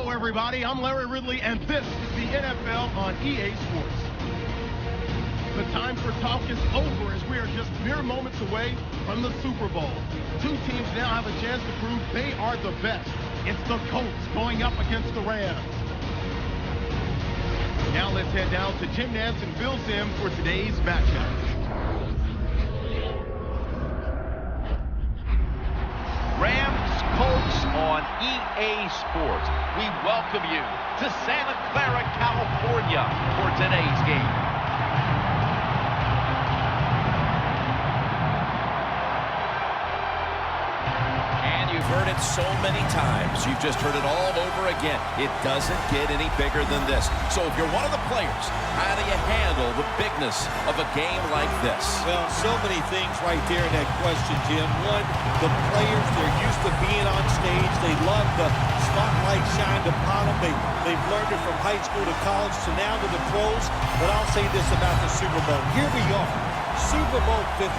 Hello, everybody. I'm Larry Ridley, and this is the NFL on EA Sports. The time for talk is over as we are just mere moments away from the Super Bowl. Two teams now have a chance to prove they are the best. It's the Colts going up against the Rams. Now let's head down to Jim Nantz and Phil Simms for today's matchup. Colts on EA Sports. We welcome you to Santa Clara, California for today's game. And you've heard it so many times. You've just heard it all over again. It doesn't get any bigger than this. So if you're one of the players, how do you handle the bigness of a game like this? Well, so many things right there in that question, Jim. One, the players, they're used to being on stage. They love the spotlight shined upon them. They've learned it from high school to college to now to the pros. But I'll say this about the Super Bowl. Here we are, Super Bowl 50.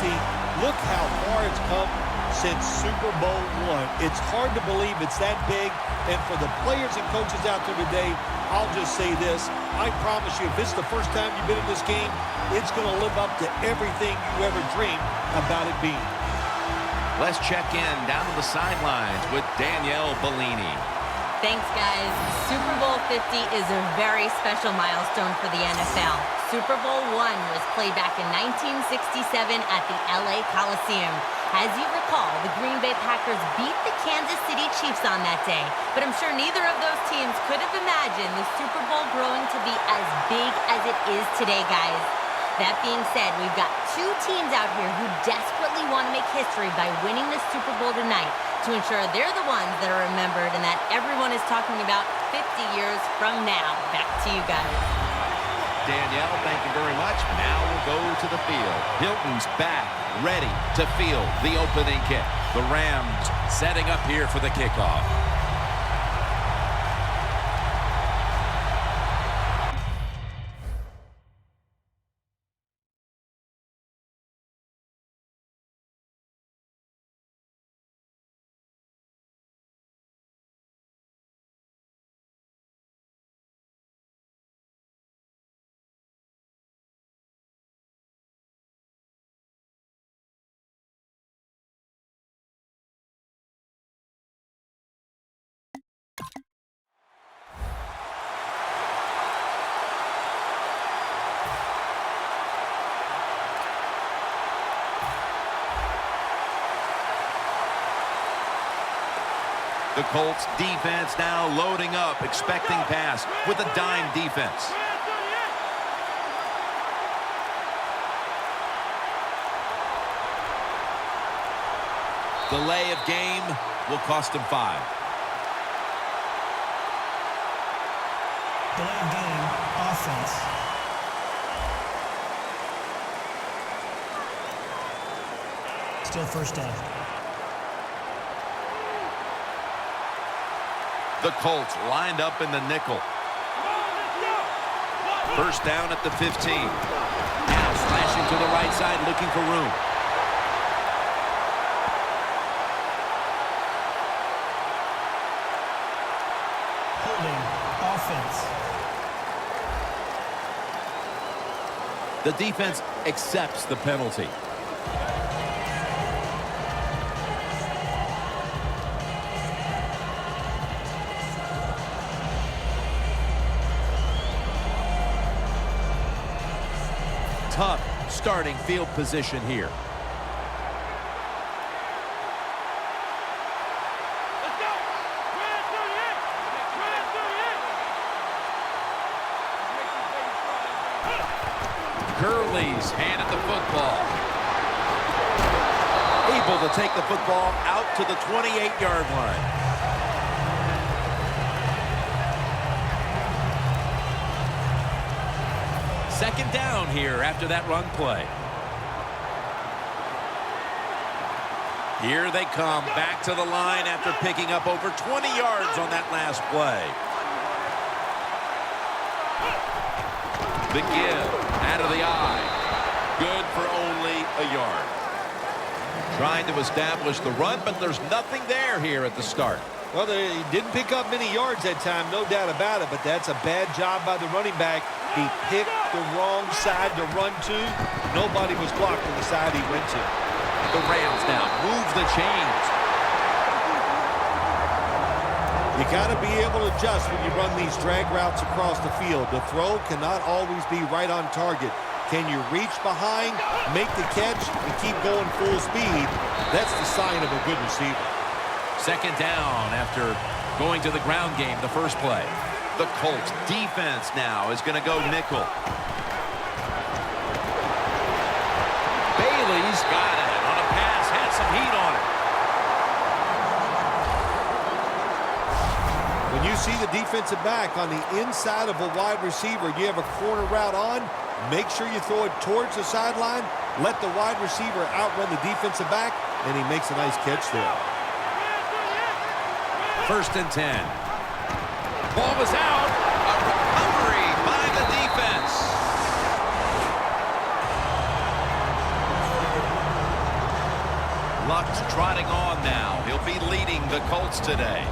Look how far it's come since Super Bowl I. It's hard to believe it's that big. And for the players and coaches out there today, I'll just say this. I promise you, if this is the first time you've been in this game, it's going to live up to everything you ever dreamed about it being. Let's check in down to the sidelines with Danielle Bellini. Thanks, guys. Super Bowl 50 is a very special milestone for the NFL. Super Bowl I was played back in 1967 at the LA Coliseum. As you recall, the Green Bay Packers beat the Kansas City Chiefs on that day. But I'm sure neither of those teams could have imagined the Super Bowl growing to be as big as it is today, guys. That being said, we've got two teams out here who desperately want to make history by winning the Super Bowl tonight to ensure they're the ones that are remembered and that everyone is talking about 50 years from now. Back to you guys. Danielle, thank you very much. Now we'll go to the field. Hilton's back, ready to field the opening kick. The Rams setting up here for the kickoff. The Colts defense now loading up, expecting pass with a dime defense. Delay of game will cost him 5. Delay of game, offense. Still first down. The Colts lined up in the nickel. First down at the 15. Now slashing to the right side, looking for room. Holding, offense. The defense accepts the penalty. Tough starting field position here. Let's go. Gurley's handed the football. Able to take the football out to the 28-yard line. Second down here after that run play. Here they come back to the line after picking up over 20 yards on that last play. The give out of the eye. Good for only a yard. Trying to establish the run, but there's nothing there here at the start. Well, they didn't pick up many yards that time, no doubt about it, but that's a bad job by the running back. He picked the wrong side to run to. Nobody was blocked on the side he went to. The Rams now move the chains. You got to be able to adjust when you run these drag routes across the field. The throw cannot always be right on target. Can you reach behind, make the catch, and keep going full speed? That's the sign of a good receiver. Second down after going to the ground game the first play. The Colts defense now is going to go nickel. Bailey's got it on a pass, had some heat on it. When you see the defensive back on the inside of a wide receiver, you have a corner route on, make sure you throw it towards the sideline, let the wide receiver outrun the defensive back, and he makes a nice catch there. First and 10. Ball was out. A recovery by the defense. Luck's trotting on now. He'll be leading the Colts today.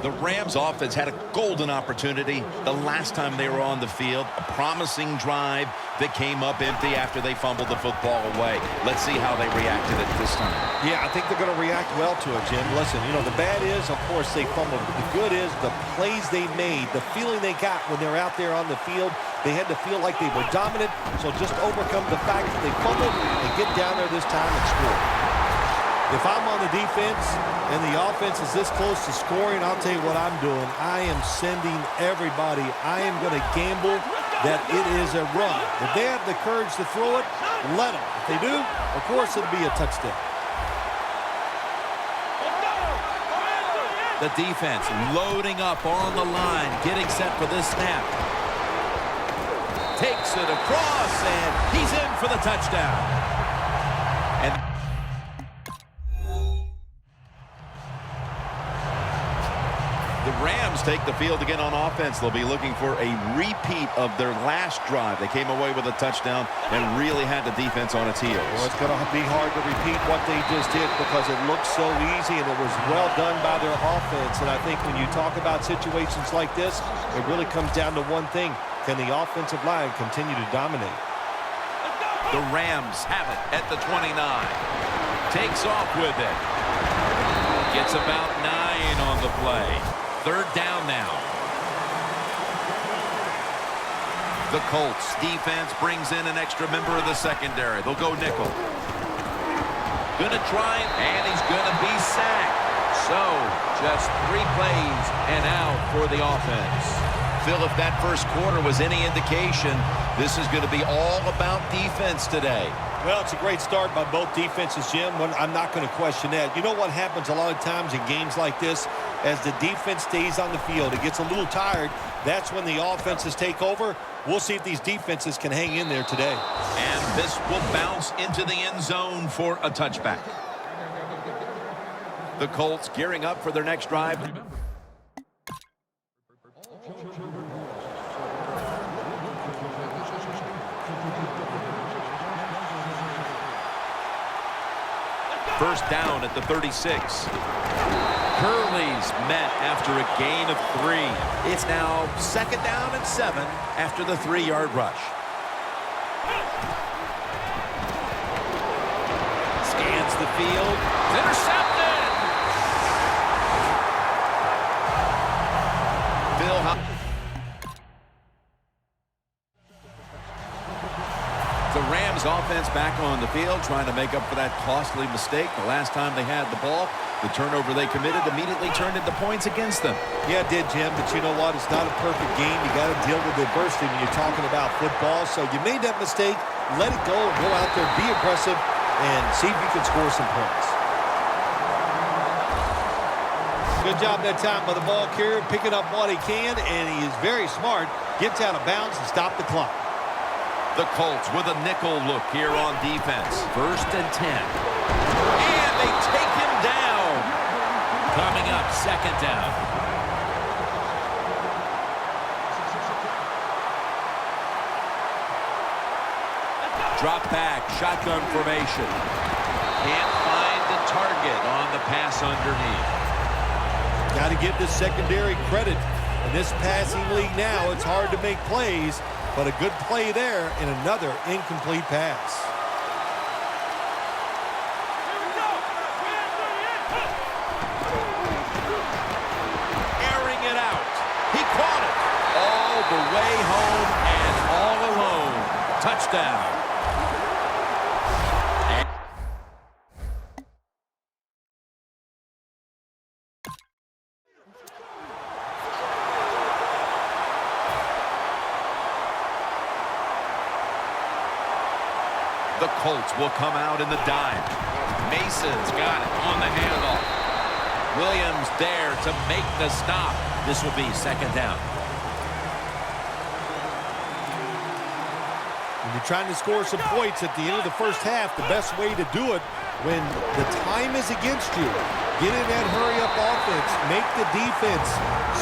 The Rams offense had a golden opportunity the last time they were on the field. A promising drive that came up empty after they fumbled the football away. Let's see how they react to it this time. Yeah, I think they're going to react well to it, Jim. Listen, you know, the bad is, of course, they fumbled. But the good is the plays they made, the feeling they got when they're out there on the field. They had to feel like they were dominant, so just overcome the fact that they fumbled and get down there this time and score. If I'm on the defense and the offense is this close to scoring, I'll tell you what I'm doing. I am sending everybody. I am going to gamble that it is a run. If they have the courage to throw it, let them. If they do, of course it'll be a touchdown. The defense loading up on the line, getting set for this snap. Takes it across, and he's in for the touchdown. And the Rams take the field again on offense. They'll be looking for a repeat of their last drive. They came away with a touchdown and really had the defense on its heels. Well, it's going to be hard to repeat what they just did because it looked so easy and it was well done by their offense. And I think when you talk about situations like this, it really comes down to one thing. Can the offensive line continue to dominate? The Rams have it at the 29. Takes off with it. Gets about 9 on the play. Third down now. The Colts defense brings in an extra member of the secondary. They'll go nickel. Gonna try, and he's gonna be sacked. So, just 3 plays and out for the offense. Phil, if that first quarter was any indication, this is going to be all about defense today. Well, it's a great start by both defenses, Jim. I'm not going to question that. You know what happens a lot of times in games like this? As the defense stays on the field, it gets a little tired. That's when the offenses take over. We'll see if these defenses can hang in there today. And this will bounce into the end zone for a touchback. The Colts gearing up for their next drive. First down at the 36. Curley's met after a gain of 3. It's now second down and 7 after the 3-yard rush. Scans the field. Intercepted! Phil. The Rams offense back on the field trying to make up for that costly mistake. The last time they had the ball, the turnover they committed immediately turned into points against them. Yeah, it did, Jim, but you know what? It's not a perfect game. You got to deal with adversity when you're talking about football. So you made that mistake, let it go, go out there, be aggressive, and see if you can score some points. Good job that time by the ball carrier, picking up what he can, and he is very smart, gets out of bounds and stopped the clock. The Colts with a nickel look here on defense. First and 10. And they take him down. Coming up, second down. Drop back, shotgun formation. Can't find the target on the pass underneath. Got to give the secondary credit. In this passing league now, it's hard to make plays, but a good play there and another incomplete pass. Airing it out. He caught it all the way home and all alone. Touchdown. The Colts will come out in the dime. Mason's got it on the handoff. Williams there to make the stop. This will be second down. When you're trying to score some points at the end of the first half, the best way to do it when the time is against you, get in that hurry-up offense, make the defense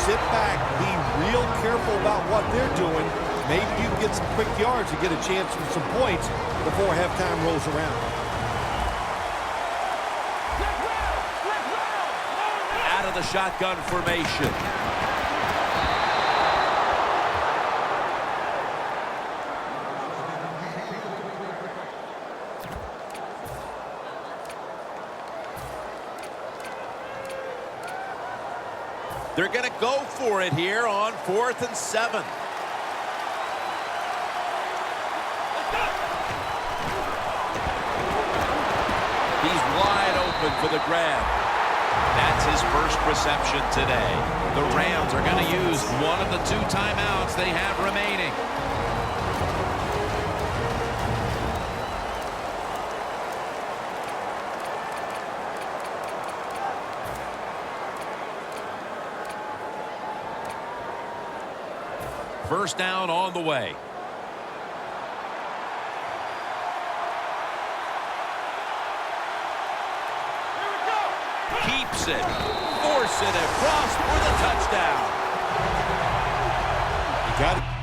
sit back, be real careful about what they're doing. Maybe you can get some quick yards and get a chance for some points before halftime rolls around. Out of the shotgun formation. They're going to go for it here on 4th and 7. He's wide open for the grab. That's his first reception today. The Rams are going to use one of the 2 timeouts they have remaining. First down on the way. Keeps it. Force it across for the touchdown. You got it.